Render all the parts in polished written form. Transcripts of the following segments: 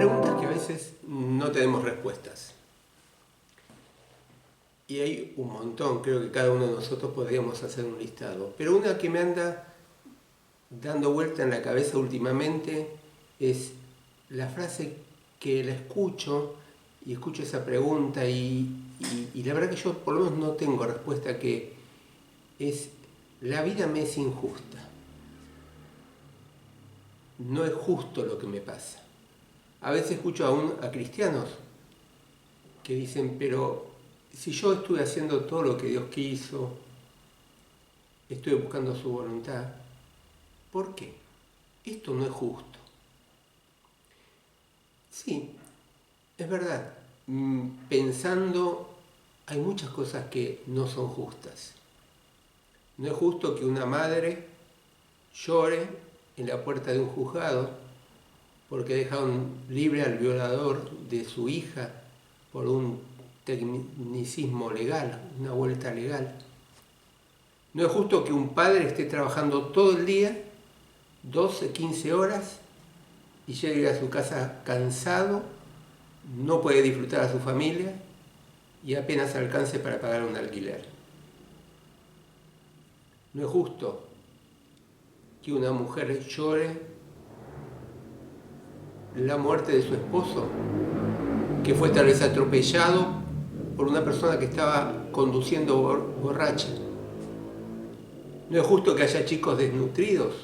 preguntas que a veces no tenemos respuestas. Y hay un montón, creo que cada uno de nosotros podríamos hacer un listado. Pero una que me anda dando vuelta en la cabeza últimamente es la frase que la escucho y escucho esa pregunta y la verdad que yo por lo menos no tengo respuesta, que es: la vida me es injusta. No es justo lo que me pasa. A veces escucho aún a cristianos que dicen: pero si yo estuve haciendo todo lo que Dios quiso, estuve buscando su voluntad, ¿por qué? Esto no es justo. Sí, es verdad. Pensando, hay muchas cosas que no son justas. No es justo que una madre llore en la puerta de un juzgado porque dejaron libre al violador de su hija por un tecnicismo legal, una vuelta legal. No es justo que un padre esté trabajando todo el día, 12, 15 horas, y llegue a su casa cansado, no puede disfrutar a su familia y apenas alcance para pagar un alquiler. No es justo que una mujer llore la muerte de su esposo, que fue tal vez atropellado por una persona que estaba conduciendo borracha. No es justo que haya chicos desnutridos.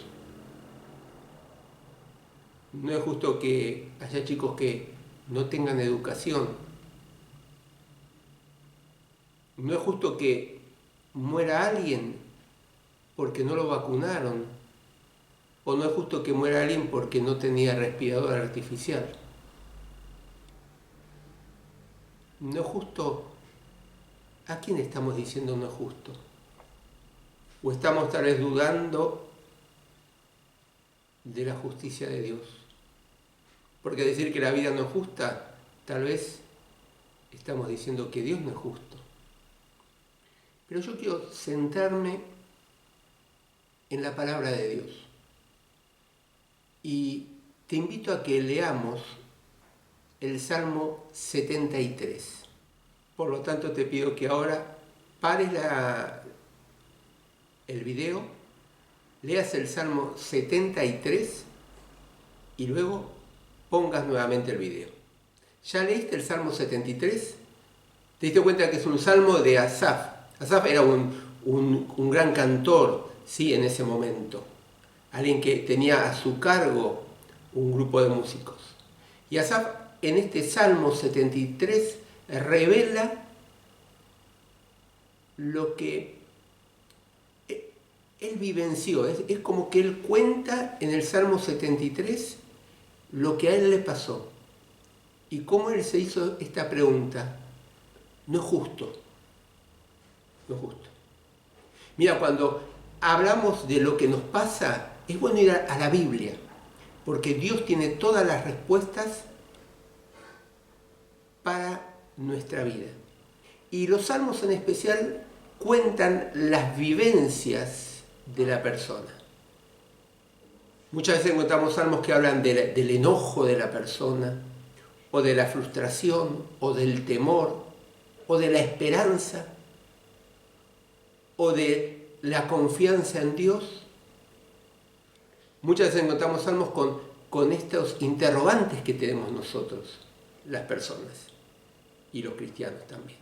No es justo que haya chicos que no tengan educación. No es justo que muera alguien porque no lo vacunaron. O no es justo que muera alguien porque no tenía respirador artificial. No es justo. ¿A quién estamos diciendo no es justo? ¿O estamos tal vez dudando de la justicia de Dios? Porque decir que la vida no es justa, tal vez estamos diciendo que Dios no es justo. Pero yo quiero centrarme en la palabra de Dios. Y te invito a que leamos el Salmo 73. Por lo tanto, te pido que ahora pares el video, leas el Salmo 73 y luego pongas nuevamente el video. ¿Ya leíste el Salmo 73? ¿Te diste cuenta que es un salmo de Asaf? Asaf era un gran cantor, sí, en ese momento. Alguien que tenía a su cargo un grupo de músicos. Y Asaf, en este Salmo 73, revela lo que él vivenció. Es como que él cuenta en el Salmo 73 lo que a él le pasó y cómo él se hizo esta pregunta: no es justo, no es justo. Mira, cuando hablamos de lo que nos pasa, es bueno ir a la Biblia, porque Dios tiene todas las respuestas para nuestra vida. Y los salmos en especial cuentan las vivencias de la persona. Muchas veces encontramos salmos que hablan del enojo de la persona, o de la frustración, o del temor, o de la esperanza, o de la confianza en Dios. Muchas veces encontramos salmos con estos interrogantes que tenemos nosotros, las personas, y los cristianos también.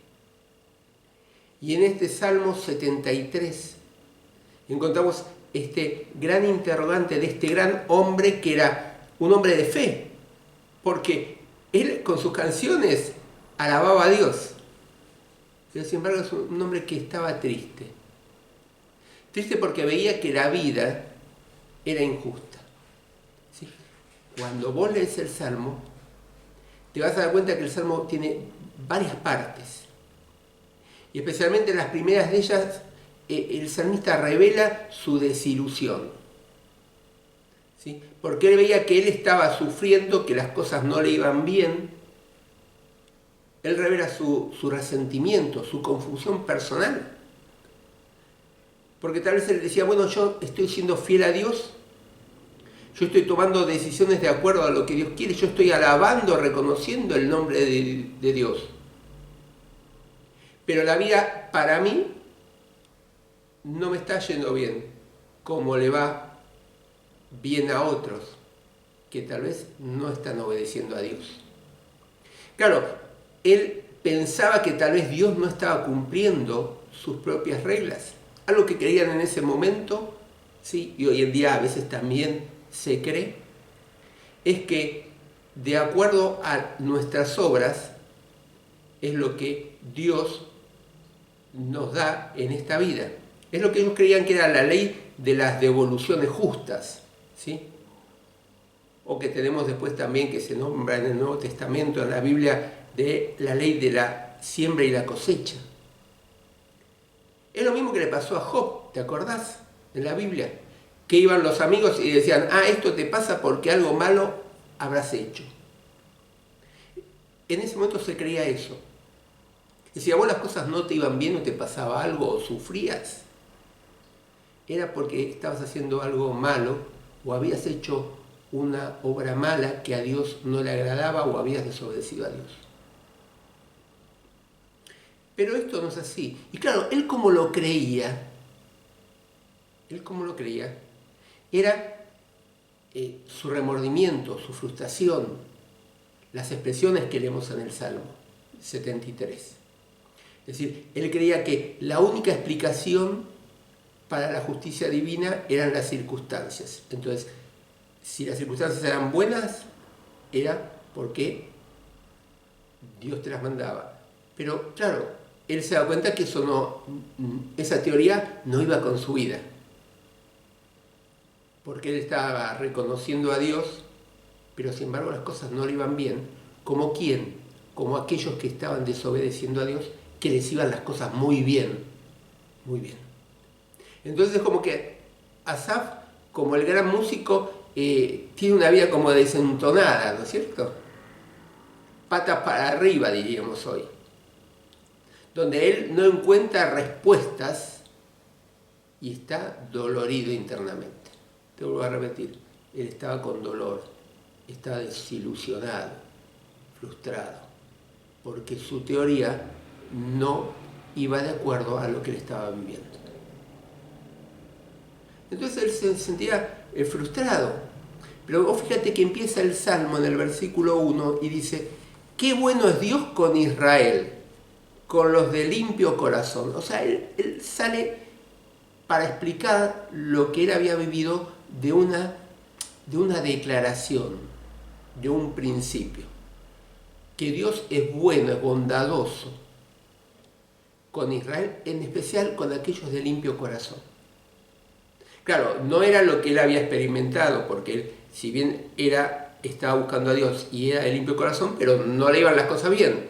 Y en este Salmo 73 encontramos este gran interrogante de este gran hombre que era un hombre de fe, porque él con sus canciones alababa a Dios, pero sin embargo es un hombre que estaba triste. Triste porque veía que la vida era injusta. ¿Sí? Cuando vos lees el Salmo, te vas a dar cuenta que el Salmo tiene varias partes. Y especialmente en las primeras de ellas, el salmista revela su desilusión. ¿Sí? Porque él veía que él estaba sufriendo, que las cosas no le iban bien. Él revela su resentimiento, su confusión personal. Porque tal vez él decía: bueno, yo estoy siendo fiel a Dios, yo estoy tomando decisiones de acuerdo a lo que Dios quiere, yo estoy alabando, reconociendo el nombre de Dios. Pero la vida para mí no me está yendo bien, como le va bien a otros que tal vez no están obedeciendo a Dios. Claro, él pensaba que tal vez Dios no estaba cumpliendo sus propias reglas, algo que creían en ese momento, ¿sí? Y hoy en día a veces también se cree, es que de acuerdo a nuestras obras es lo que Dios nos da en esta vida. Es lo que ellos creían que era la ley de las devoluciones justas, ¿sí? O que tenemos después también, que se nombra en el Nuevo Testamento, en la Biblia, de la ley de la siembra y la cosecha. Es lo mismo que le pasó a Job, ¿te acordás? En la Biblia, que iban los amigos y decían, esto te pasa porque algo malo habrás hecho. En ese momento se creía eso. Si a vos las cosas no te iban bien o te pasaba algo o sufrías, era porque estabas haciendo algo malo o habías hecho una obra mala que a Dios no le agradaba o habías desobedecido a Dios. Pero esto no es así. Y claro, él como lo creía, era su remordimiento, su frustración, las expresiones que leemos en el Salmo 73. Es decir, él creía que la única explicación para la justicia divina eran las circunstancias. Entonces, si las circunstancias eran buenas, era porque Dios te las mandaba. Pero claro, él se da cuenta que esa teoría no iba con su vida. Porque él estaba reconociendo a Dios, pero sin embargo las cosas no le iban bien. ¿Como quién? Como aquellos que estaban desobedeciendo a Dios, que les iban las cosas muy bien. Muy bien. Entonces como que Asaf, como el gran músico, tiene una vida como desentonada, ¿no es cierto? Patas para arriba, diríamos hoy. Donde él no encuentra respuestas y está dolorido internamente. Te vuelvo a repetir, él estaba con dolor, estaba desilusionado, frustrado, porque su teoría no iba de acuerdo a lo que él estaba viviendo. Entonces él se sentía frustrado. Pero vos fíjate que empieza el Salmo en el versículo 1 y dice, qué bueno es Dios con Israel, con los de limpio corazón. O sea, él sale para explicar lo que él había vivido de una declaración, de un principio. Que Dios es bueno, es bondadoso con Israel, en especial con aquellos de limpio corazón. Claro, no era lo que él había experimentado, porque él, si bien estaba buscando a Dios y era de limpio corazón, pero no le iban las cosas bien.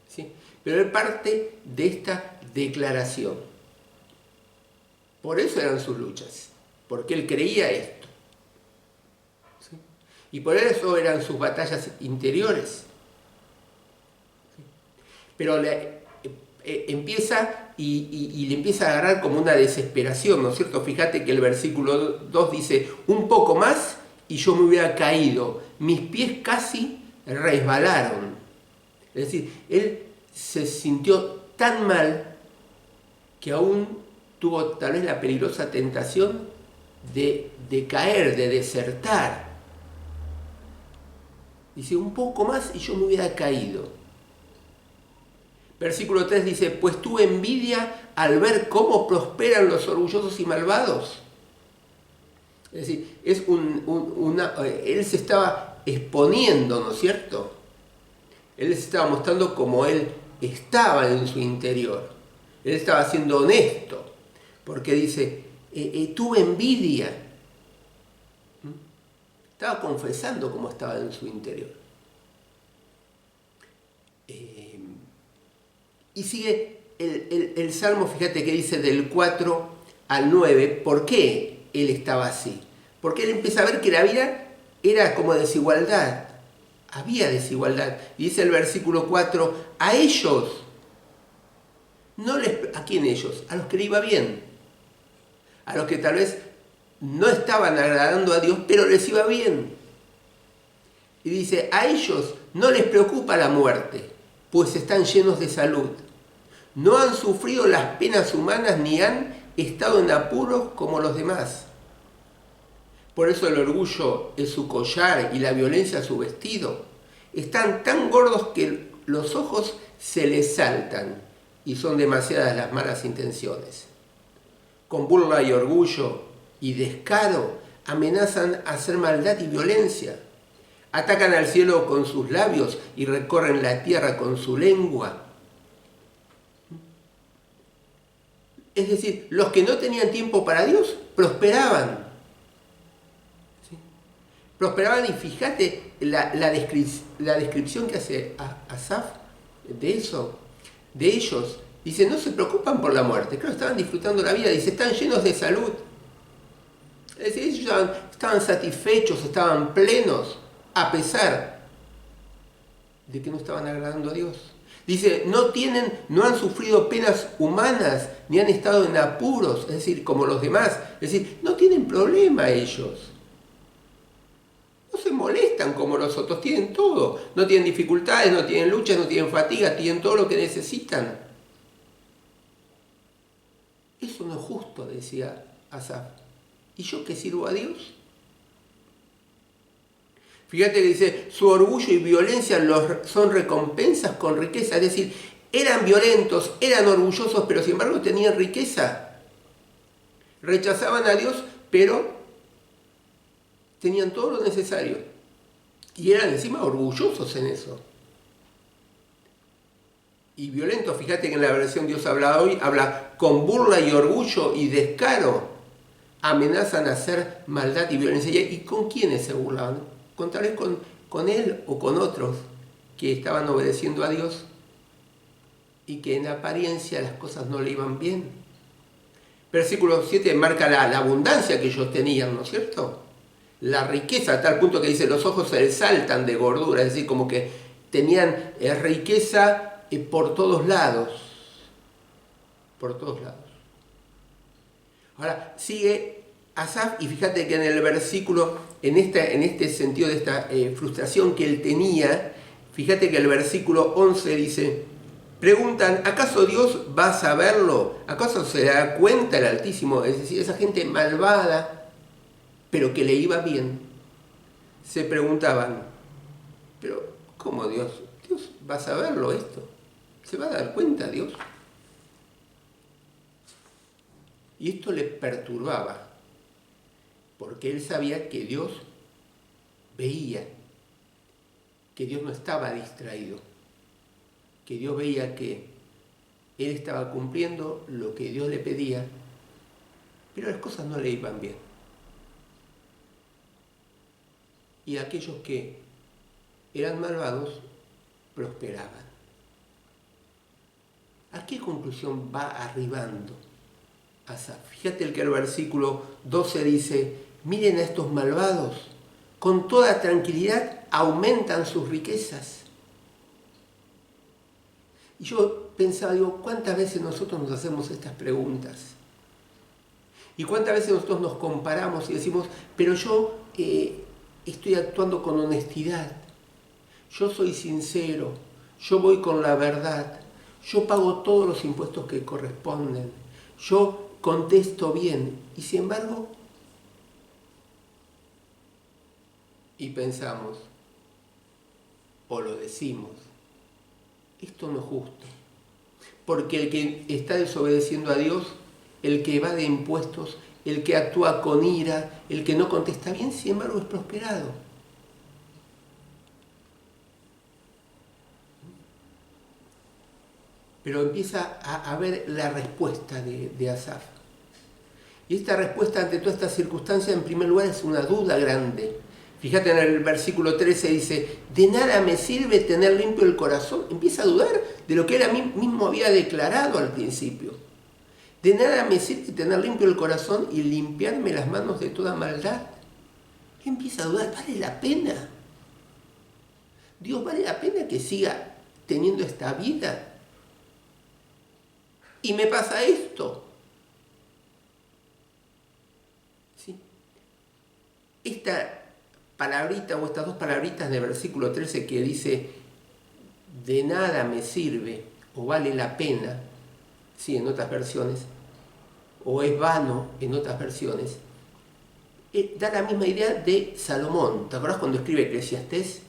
¿Sí? Pero él parte de esta declaración. Por eso eran sus luchas, porque él creía esto. ¿Sí? Y por eso eran sus batallas interiores. ¿Sí? Pero empieza y le empieza a agarrar como una desesperación, ¿no es cierto? Fíjate que el versículo 2 dice, un poco más y yo me hubiera caído, mis pies casi resbalaron. Es decir, él se sintió tan mal que aún tuvo tal vez la peligrosa tentación de caer, de desertar. Dice, un poco más y yo me hubiera caído. Versículo 3 dice, pues tuve envidia al ver cómo prosperan los orgullosos y malvados. Es decir, él se estaba exponiendo, ¿no es cierto? Él se estaba mostrando como él estaba en su interior. Él estaba siendo honesto, porque dice, tuve envidia. Estaba confesando cómo estaba en su interior. Y sigue el Salmo, fíjate que dice del 4 al 9, ¿por qué él estaba así? Porque él empieza a ver que la vida era como desigualdad, había desigualdad. Y dice el versículo 4, a ellos, ¿a quién ellos? A los que le iba bien, a los que tal vez no estaban agradando a Dios, pero les iba bien. Y dice, a ellos no les preocupa la muerte, pues están llenos de salud. No han sufrido las penas humanas ni han estado en apuros como los demás. Por eso el orgullo es su collar y la violencia su vestido. Están tan gordos que los ojos se les saltan y son demasiadas las malas intenciones. Con burla y orgullo y descaro amenazan hacer maldad y violencia. Atacan al cielo con sus labios y recorren la tierra con su lengua. Es decir, los que no tenían tiempo para Dios prosperaban. ¿Sí? Prosperaban, y fíjate la descripción que hace Asaf de eso, de ellos. Dice, no se preocupan por la muerte, claro, estaban disfrutando la vida, dice, están llenos de salud. Es decir, ellos estaban satisfechos, estaban plenos, a pesar de que no estaban agradando a Dios. Dice, no han sufrido penas humanas, ni han estado en apuros, es decir, como los demás. Es decir, no tienen problema ellos. No se molestan como los otros, tienen todo. No tienen dificultades, no tienen luchas, no tienen fatiga, tienen todo lo que necesitan. Eso no es justo, decía Asaf. ¿Y yo que sirvo a Dios? Fíjate que dice, su orgullo y violencia son recompensas con riqueza. Es decir, eran violentos, eran orgullosos, pero sin embargo tenían riqueza. Rechazaban a Dios, pero tenían todo lo necesario. Y eran encima orgullosos en eso. Y violentos, fíjate que en la versión Dios habla hoy, habla con burla y orgullo y descaro. Amenazan a hacer maldad y violencia. ¿Y con quiénes se burlaban? Tal vez con él o con otros que estaban obedeciendo a Dios y que en apariencia las cosas no le iban bien. Versículo 7 marca la abundancia que ellos tenían, ¿no es cierto? La riqueza, a tal punto que dice, los ojos se les saltan de gordura, es decir, como que tenían riqueza por todos lados. Por todos lados. Ahora, sigue Asaf, y fíjate que en el versículo, en este sentido de esta frustración que él tenía, fíjate que el versículo 11 dice, preguntan, ¿acaso Dios va a saberlo? ¿Acaso se da cuenta el Altísimo? Es decir, esa gente malvada, pero que le iba bien, se preguntaban, pero ¿cómo Dios? ¿Dios va a saberlo esto? ¿Se va a dar cuenta Dios? Y esto le perturbaba, porque él sabía que Dios veía, que Dios no estaba distraído, que Dios veía que él estaba cumpliendo lo que Dios le pedía, pero las cosas no le iban bien. Y aquellos que eran malvados prosperaban. ¿A qué conclusión va arribando Asaf? Fíjate que el versículo 12 dice, miren a estos malvados, con toda tranquilidad aumentan sus riquezas. Y yo pensaba, digo, ¿cuántas veces nosotros nos hacemos estas preguntas? Y cuántas veces nosotros nos comparamos y decimos, pero yo estoy actuando con honestidad, yo soy sincero, yo voy con la verdad, yo pago todos los impuestos que corresponden, yo contesto bien, y sin embargo, y pensamos, o lo decimos, esto no es justo, porque el que está desobedeciendo a Dios, el que evade impuestos, el que actúa con ira, el que no contesta bien, sin embargo es prosperado. Pero empieza a ver la respuesta de Asaf. Y esta respuesta ante toda esta circunstancia, en primer lugar, es una duda grande. Fíjate en el versículo 13, dice, de nada me sirve tener limpio el corazón. Empieza a dudar de lo que él mismo había declarado al principio. De nada me sirve tener limpio el corazón y limpiarme las manos de toda maldad. Empieza a dudar, ¿vale la pena? Dios, ¿vale la pena que siga teniendo esta vida? Y me pasa esto. ¿Sí? Esta palabrita o estas dos palabritas del versículo 13 que dice de nada me sirve o vale la pena, ¿sí? En otras versiones, o es vano en otras versiones, da la misma idea de Salomón. ¿Te acordás cuando escribe Eclesiastés?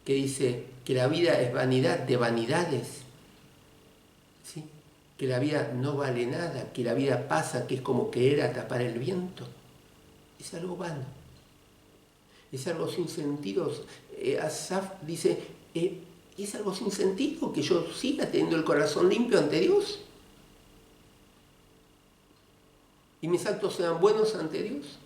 Que dice que la vida es vanidad de vanidades, ¿sí? Que la vida no vale nada, que la vida pasa, que es como querer atrapar el viento. Es algo vano, es algo sin sentido. Asaf dice, es algo sin sentido que yo siga teniendo el corazón limpio ante Dios y mis actos sean buenos ante Dios.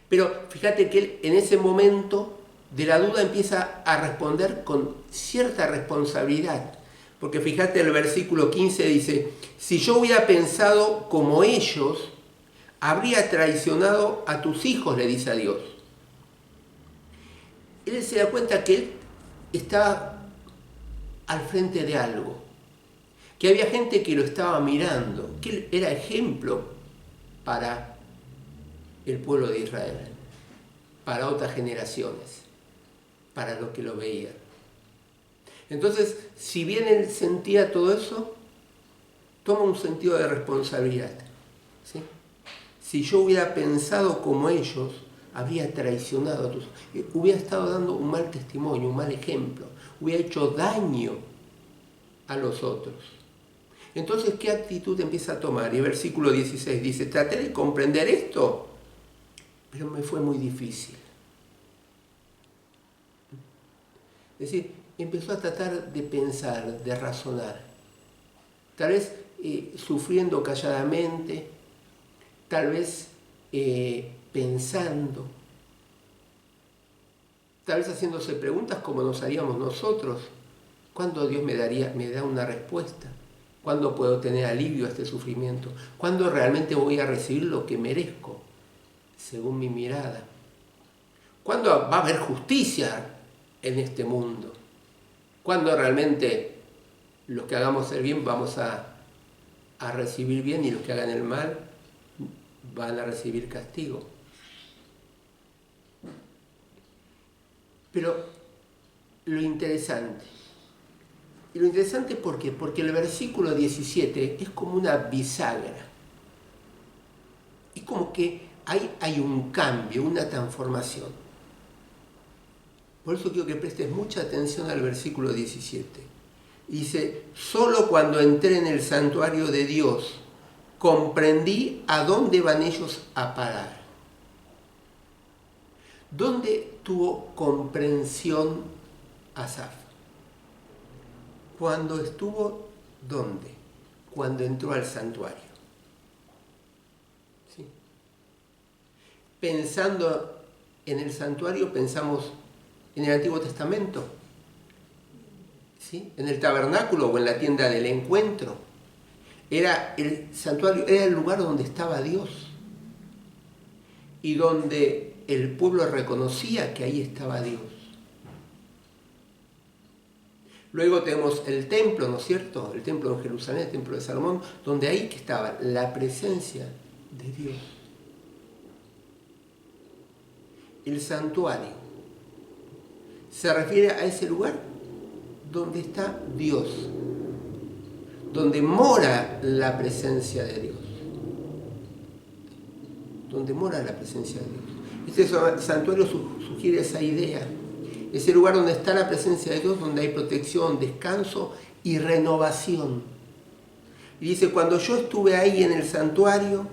Pero fíjate que él en ese momento de la duda empieza a responder con cierta responsabilidad. Porque fíjate el versículo 15 dice, si yo hubiera pensado como ellos, habría traicionado a tus hijos, le dice a Dios. Él se da cuenta que él estaba al frente de algo, que había gente que lo estaba mirando, que él era ejemplo para el pueblo de Israel, para otras generaciones, para los que lo veían. Entonces, si bien él sentía todo eso, toma un sentido de responsabilidad, ¿sí? Si yo hubiera pensado como ellos, habría traicionado a tus... Hubiera estado dando un mal testimonio, un mal ejemplo, hubiera hecho daño a los otros. Entonces, ¿qué actitud empieza a tomar? Y el versículo 16 dice, traté de comprender esto, pero me fue muy difícil. Es decir, empezó a tratar de pensar, de razonar. Tal vez sufriendo calladamente, tal vez pensando, tal vez haciéndose preguntas como nos haríamos nosotros. ¿Cuándo Dios me da una respuesta? ¿Cuándo puedo tener alivio a este sufrimiento? ¿Cuándo realmente voy a recibir lo que merezco, según mi mirada? ¿Cuándo va a haber justicia en este mundo? ¿Cuándo realmente los que hagamos el bien vamos a recibir bien y los que hagan el mal van a recibir castigo? Pero lo interesante, ¿por qué? Porque el versículo 17 es como una bisagra. Es como que hay un cambio, una transformación. Por eso quiero que prestes mucha atención al versículo 17. Dice, solo cuando entré en el santuario de Dios, comprendí a dónde van ellos a parar. ¿Dónde tuvo comprensión Asaf? Cuando estuvo, ¿dónde? Cuando entró al santuario. ¿Sí? Pensando en el santuario, pensamos en el Antiguo Testamento, ¿sí? En el tabernáculo o en la tienda del encuentro. El santuario era el lugar donde estaba Dios y donde el pueblo reconocía que ahí estaba Dios. Luego tenemos el templo, ¿no es cierto? El templo en Jerusalén, el templo de Salomón, donde ahí que estaba la presencia de Dios. El santuario se refiere a ese lugar donde está Dios, donde mora la presencia de Dios. Donde mora la presencia de Dios. Este santuario sugiere esa idea. Es el lugar donde está la presencia de Dios, donde hay protección, descanso y renovación. Y dice, cuando yo estuve ahí en el santuario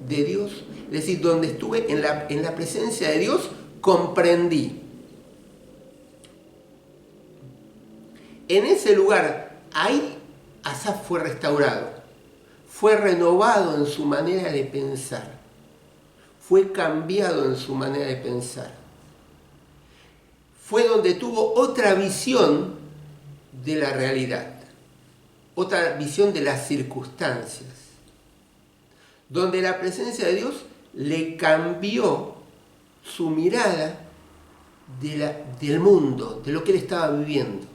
de Dios, es decir, donde estuve en la presencia de Dios, comprendí. En ese lugar, ahí Asaf fue restaurado, fue renovado en su manera de pensar, fue cambiado en su manera de pensar. Fue donde tuvo otra visión de la realidad, otra visión de las circunstancias, donde la presencia de Dios le cambió su mirada del mundo, de lo que él estaba viviendo,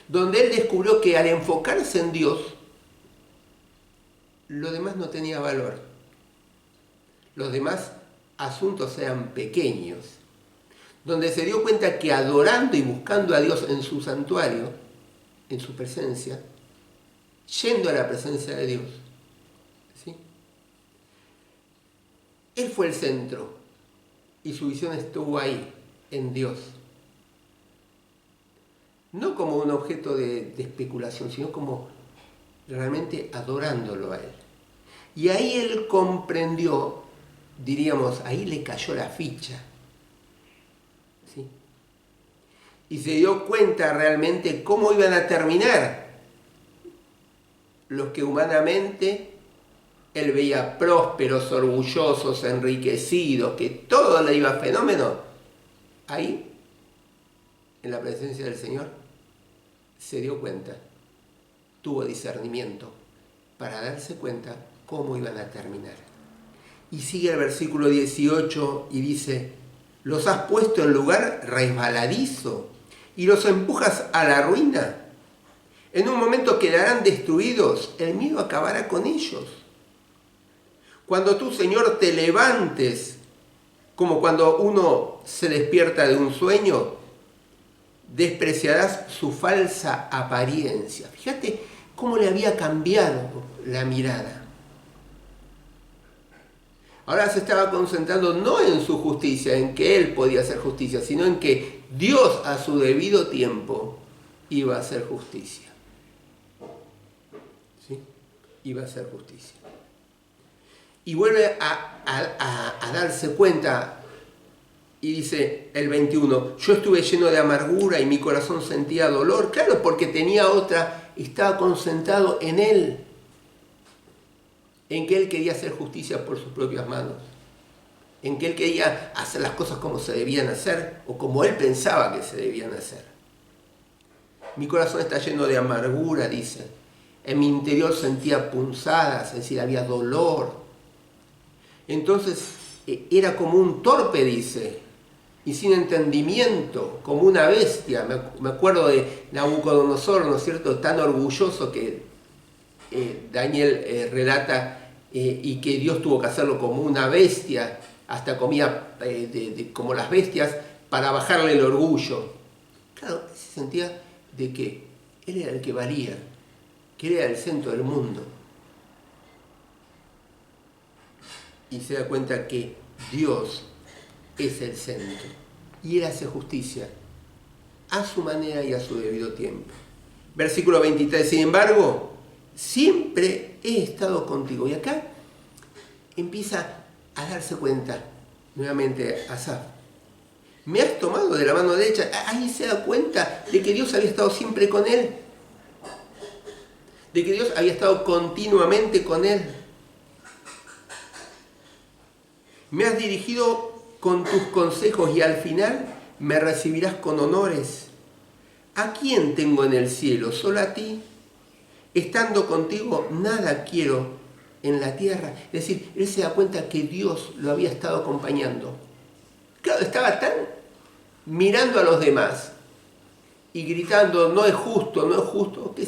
donde él descubrió que al enfocarse en Dios, lo demás no tenía valor. Los demás asuntos eran pequeños. Donde se dio cuenta que adorando y buscando a Dios en su santuario, en su presencia, yendo a la presencia de Dios, ¿sí? Él fue el centro y su visión estuvo ahí, en Dios. No como un objeto de especulación, sino como realmente adorándolo a Él. Y ahí Él comprendió, diríamos, ahí le cayó la ficha, ¿sí? Y se dio cuenta realmente cómo iban a terminar los que humanamente Él veía prósperos, orgullosos, enriquecidos, que todo le iba fenómeno. Ahí, en la presencia del Señor, se dio cuenta, tuvo discernimiento para darse cuenta cómo iban a terminar. Y sigue el versículo 18 y dice: los has puesto en lugar resbaladizo y los empujas a la ruina. En un momento quedarán destruidos, el miedo acabará con ellos. Cuando tú, Señor, te levantes, como cuando uno se despierta de un sueño, despreciarás su falsa apariencia. Fíjate cómo le había cambiado la mirada. Ahora se estaba concentrando no en su justicia, en que él podía hacer justicia, sino en que Dios a su debido tiempo iba a hacer justicia. ¿Sí? Iba a hacer justicia. Y vuelve a darse cuenta y dice el 21, yo estuve lleno de amargura y mi corazón sentía dolor. Claro, porque tenía otra, estaba concentrado en él, en que él quería hacer justicia por sus propias manos, en que él quería hacer las cosas como se debían hacer o como él pensaba que se debían hacer. Mi corazón está lleno de amargura, dice. En mi interior sentía punzadas, es decir, había dolor. Entonces era como un torpe, dice, y sin entendimiento, como una bestia. Me acuerdo de Nabucodonosor, ¿no es cierto?, tan orgulloso que Daniel relata, y que Dios tuvo que hacerlo como una bestia, hasta comía como las bestias para bajarle el orgullo. Claro, se sentía de que él era el que valía, que él era el centro del mundo. Y se da cuenta que Dios es el centro. Y Él hace justicia a su manera y a su debido tiempo. Versículo 23, sin embargo, siempre he estado contigo. Y acá empieza a darse cuenta, nuevamente Asaf, me has tomado de la mano derecha. Ahí se da cuenta de que Dios había estado siempre con él, de que Dios había estado continuamente con él. Me has dirigido con tus consejos y al final me recibirás con honores. ¿A quién tengo en el cielo? Solo a ti. Estando contigo, nada quiero en la tierra. Es decir, él se da cuenta que Dios lo había estado acompañando. Claro, estaba tan mirando a los demás y gritando, no es justo, que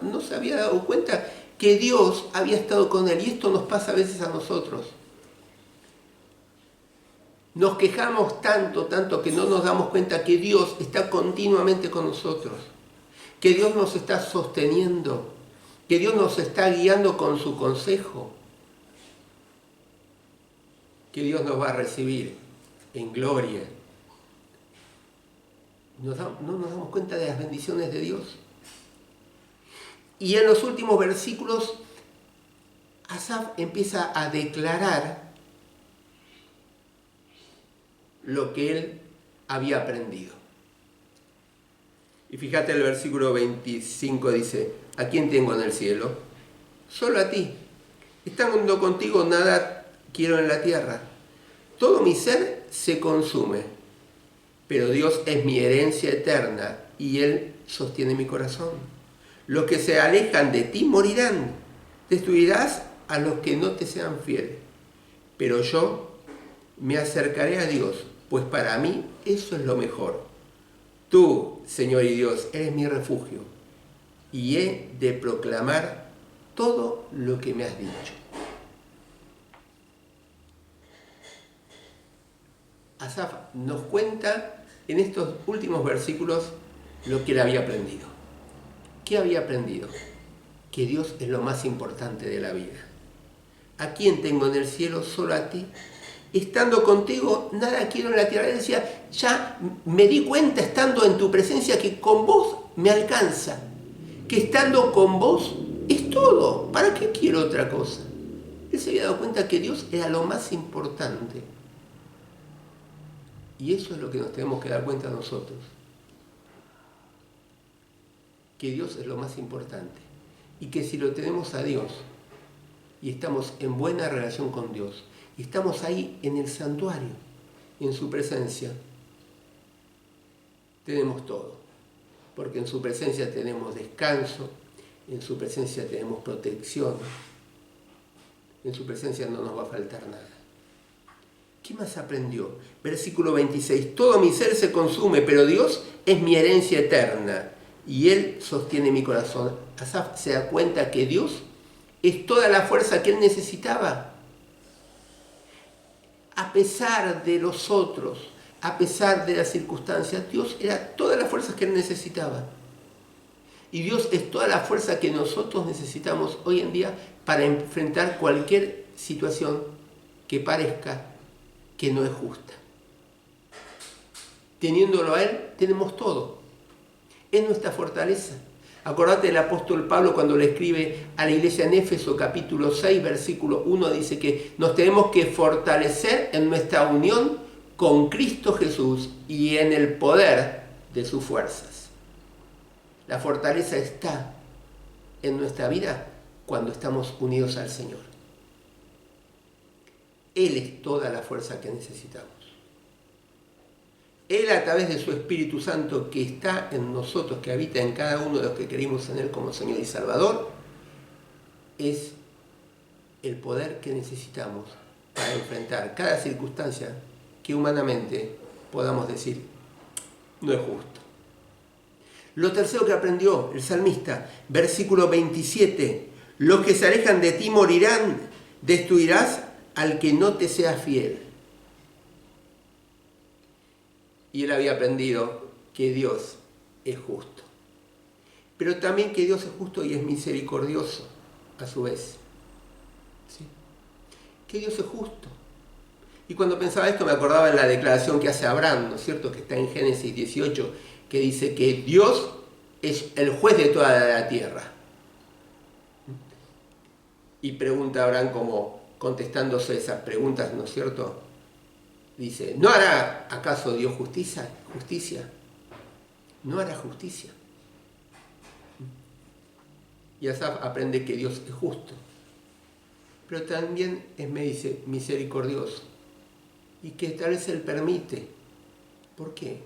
no se había dado cuenta que Dios había estado con él. Y esto nos pasa a veces a nosotros. Nos quejamos tanto que no nos damos cuenta que Dios está continuamente con nosotros, que Dios nos está sosteniendo, que Dios nos está guiando con su consejo, que Dios nos va a recibir en gloria. No nos damos cuenta de las bendiciones de Dios. Y en los últimos versículos, Asaf empieza a declarar lo que él había aprendido. Y fíjate, el versículo 25 dice, ¿a quién tengo en el cielo? Solo a ti. Estando contigo nada quiero en la tierra. Todo mi ser se consume, pero Dios es mi herencia eterna y Él sostiene mi corazón. Los que se alejan de ti morirán. Destruirás a los que no te sean fieles. Pero yo me acercaré a Dios, pues para mí eso es lo mejor. Tú, Señor y Dios, eres mi refugio, y he de proclamar todo lo que me has dicho. Asaf nos cuenta en estos últimos versículos lo que él había aprendido. ¿Qué había aprendido? Que Dios es lo más importante de la vida. ¿A quién tengo en el cielo? Solo a ti. Estando contigo, nada quiero en la tierra. Él decía, ya me di cuenta estando en tu presencia que con vos me alcanza. Que estando con vos es todo. ¿Para qué quiero otra cosa? Él se había dado cuenta que Dios era lo más importante. Y eso es lo que nos tenemos que dar cuenta nosotros. Que Dios es lo más importante. Y que si lo tenemos a Dios y estamos en buena relación con Dios, y estamos ahí en el santuario, en su presencia, tenemos todo. Porque en su presencia tenemos descanso, en su presencia tenemos protección, en su presencia no nos va a faltar nada. ¿Qué más aprendió? Versículo 26. Todo mi ser se consume, pero Dios es mi herencia eterna y Él sostiene mi corazón. Asaf se da cuenta que Dios es toda la fuerza que él necesitaba. A pesar de los otros, a pesar de las circunstancias, Dios era todas las fuerzas que él necesitaba. Y Dios es toda la fuerza que nosotros necesitamos hoy en día para enfrentar cualquier situación que parezca que no es justa. Teniéndolo a Él, tenemos todo. Es nuestra fortaleza. Acordate del apóstol Pablo cuando le escribe a la iglesia en Éfeso, capítulo 6, versículo 1, dice que nos tenemos que fortalecer en nuestra unión con Cristo Jesús y en el poder de sus fuerzas. La fortaleza está en nuestra vida cuando estamos unidos al Señor. Él es toda la fuerza que necesitamos. Él, a través de su Espíritu Santo que está en nosotros, que habita en cada uno de los que creímos en Él como Señor y Salvador, es el poder que necesitamos para enfrentar cada circunstancia que humanamente podamos decir no es justo. Lo tercero que aprendió el salmista, versículo 27, los que se alejan de ti morirán, destruirás al que no te sea fiel. Y él había aprendido que Dios es justo. Pero también que Dios es justo y es misericordioso a su vez. ¿Sí? Que Dios es justo. Y cuando pensaba esto me acordaba en la declaración que hace Abraham, ¿no es cierto? Que está en Génesis 18, que dice que Dios es el juez de toda la tierra. Y pregunta a Abraham como contestándose esas preguntas, ¿no es cierto? Dice, ¿no hará acaso Dios justicia? No hará justicia. Y Asaf aprende que Dios es justo, pero también es misericordioso y que tal vez Él permite. ¿Por qué?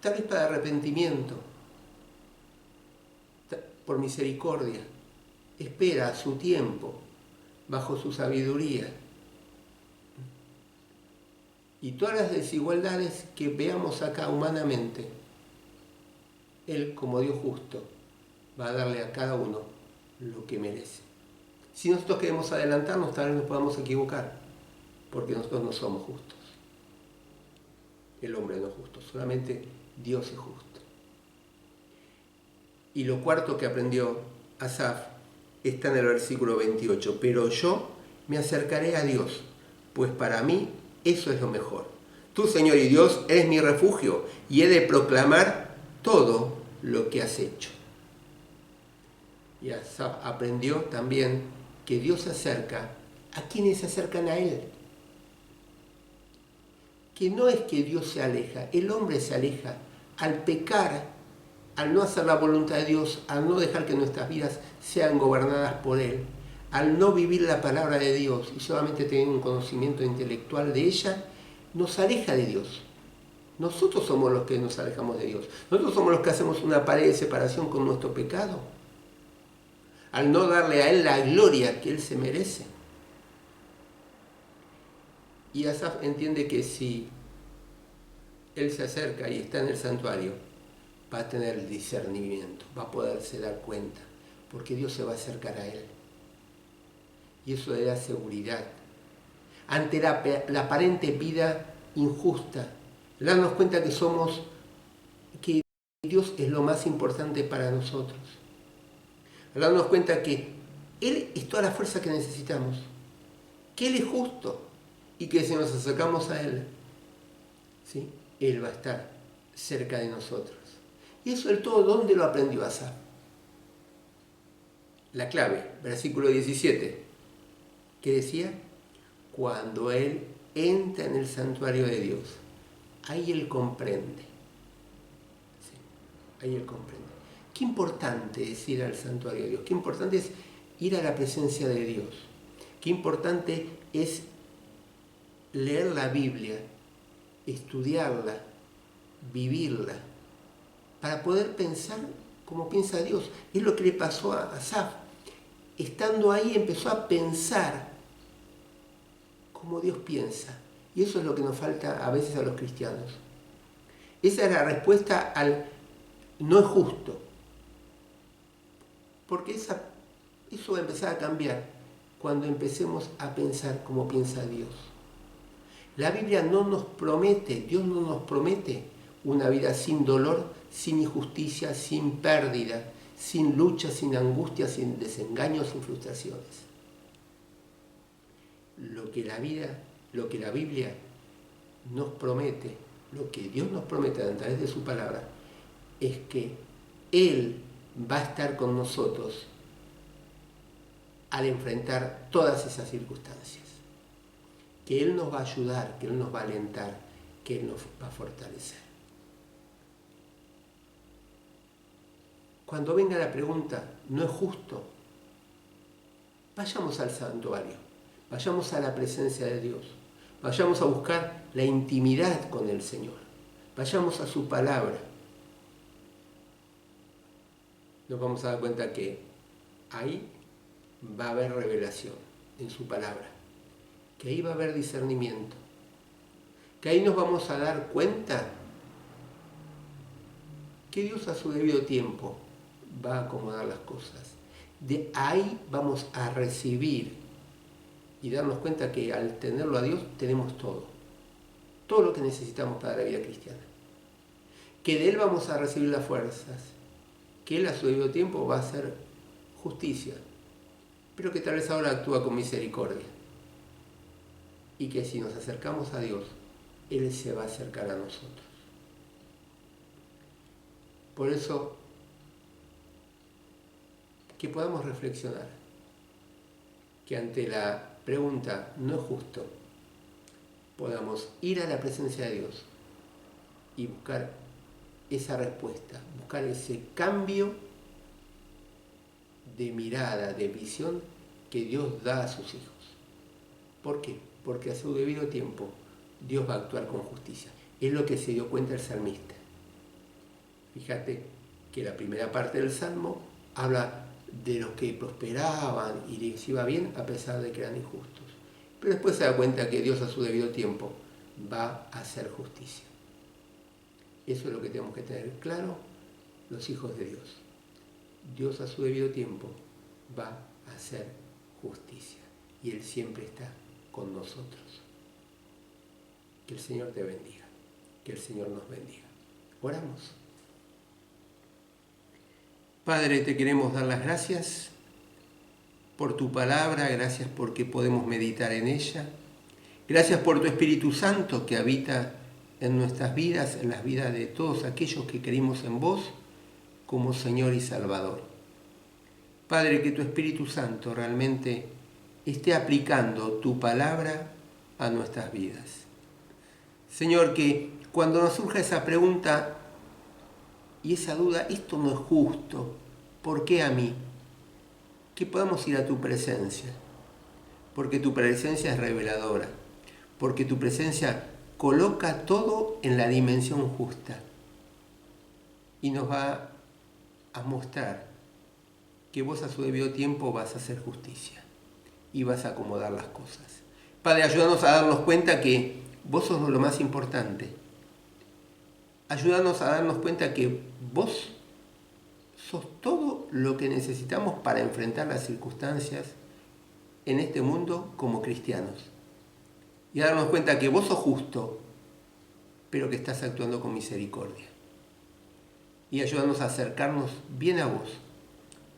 Tal vez para arrepentimiento, por misericordia. Espera a su tiempo, bajo su sabiduría. Y todas las desigualdades que veamos acá humanamente, Él, como Dios justo, va a darle a cada uno lo que merece. Si nosotros queremos adelantarnos, tal vez nos podamos equivocar, porque nosotros no somos justos. El hombre no es justo, solamente Dios es justo. Y lo cuarto que aprendió Asaf está en el versículo 28. Pero yo me acercaré a Dios, pues para mí eso es lo mejor. Tú, Señor y Dios, eres mi refugio y he de proclamar todo lo que has hecho. Y Asaf aprendió también que Dios se acerca a quienes se acercan a Él. Que no es que Dios se aleja, el hombre se aleja al pecar, al no hacer la voluntad de Dios, al no dejar que nuestras vidas sean gobernadas por Él, al no vivir la palabra de Dios y solamente tener un conocimiento intelectual de ella, nos aleja de Dios. Nosotros somos los que nos alejamos de Dios. Nosotros somos los que hacemos una pared de separación con nuestro pecado, al no darle a Él la gloria que Él se merece. Y Asaf entiende que si Él se acerca y está en el santuario, va a tener el discernimiento, va a poderse dar cuenta, porque Dios se va a acercar a Él. y eso le da seguridad. Ante la aparente vida injusta, darnos cuenta que Dios es lo más importante para nosotros. Darnos cuenta que Él es toda la fuerza que necesitamos, que Él es justo y que si nos acercamos a Él, ¿sí?, Él va a estar cerca de nosotros. Y eso del todo, ¿dónde lo aprendió Asaf? La clave, versículo 17, que decía: cuando él entra en el santuario de Dios, ahí él comprende. Sí, ahí él comprende. Qué importante es ir al santuario de Dios, qué importante es ir a la presencia de Dios, qué importante es leer la Biblia, estudiarla, vivirla, para poder pensar como piensa Dios. Es lo que le pasó a Asaf. Estando ahí empezó a pensar como Dios piensa. Y eso es lo que nos falta a veces a los cristianos. Esa es la respuesta al no es justo. Porque eso va a empezar a cambiar cuando empecemos a pensar como piensa Dios. La Biblia no nos promete, Dios no nos promete una vida sin dolor, sin injusticia, sin pérdida, sin lucha, sin angustia, sin desengaños, sin frustraciones. Lo que la Biblia nos promete, lo que Dios nos promete a través de su palabra, es que Él va a estar con nosotros al enfrentar todas esas circunstancias. Que Él nos va a ayudar, que Él nos va a alentar, que Él nos va a fortalecer. Cuando venga la pregunta, ¿no es justo?, vayamos al santuario, vayamos a la presencia de Dios, vayamos a buscar la intimidad con el Señor, vayamos a su palabra. Nos vamos a dar cuenta que ahí va a haber revelación en su palabra, que ahí va a haber discernimiento, que ahí nos vamos a dar cuenta que Dios a su debido tiempo va a acomodar las cosas. De ahí vamos a recibir y darnos cuenta que al tenerlo a Dios tenemos todo lo que necesitamos para la vida cristiana. Que de Él vamos a recibir las fuerzas, que Él a su debido tiempo va a hacer justicia, pero que tal vez ahora actúa con misericordia. Y que si nos acercamos a Dios, Él se va a acercar a nosotros. Por eso, que podamos reflexionar, que ante la pregunta ¿no es justo?, podamos ir a la presencia de Dios y buscar esa respuesta, buscar ese cambio de mirada, de visión que Dios da a sus hijos. ¿Por qué? Porque a su debido tiempo Dios va a actuar con justicia. Es lo que se dio cuenta el salmista. Fíjate que la primera parte del Salmo habla de los que prosperaban y les iba bien a pesar de que eran injustos. Pero después se da cuenta que Dios a su debido tiempo va a hacer justicia. Eso es lo que tenemos que tener claro los hijos de Dios. Dios a su debido tiempo va a hacer justicia y Él siempre está con nosotros. Que el Señor te bendiga, que el Señor nos bendiga. Oramos. Padre, te queremos dar las gracias por tu palabra, gracias porque podemos meditar en ella, gracias por tu Espíritu Santo que habita en nuestras vidas, en las vidas de todos aquellos que creímos en vos como Señor y Salvador. Padre, que tu Espíritu Santo realmente esté aplicando tu palabra a nuestras vidas. Señor, que cuando nos surja esa pregunta y esa duda, esto no es justo, ¿por qué a mí?, que podamos ir a tu presencia, porque tu presencia es reveladora, porque tu presencia coloca todo en la dimensión justa y nos va a mostrar que vos a su debido tiempo vas a hacer justicia y vas a acomodar las cosas. Padre, ayúdanos a darnos cuenta que vos sos lo más importante. Ayúdanos a darnos cuenta que vos sos todo lo que necesitamos para enfrentar las circunstancias en este mundo como cristianos. Y darnos cuenta que vos sos justo, pero que estás actuando con misericordia. Y ayúdanos a acercarnos bien a vos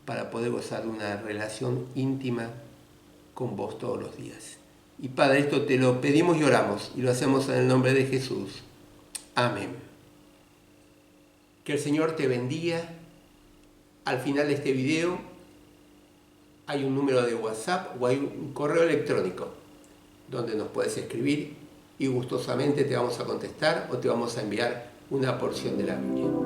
para poder gozar de una relación íntima con vos todos los días. Y Padre, esto te lo pedimos y oramos, y lo hacemos en el nombre de Jesús. Amén. Que el Señor te bendiga. Al final de este video hay un número de WhatsApp o hay un correo electrónico donde nos puedes escribir y gustosamente te vamos a contestar o te vamos a enviar una porción de la Biblia.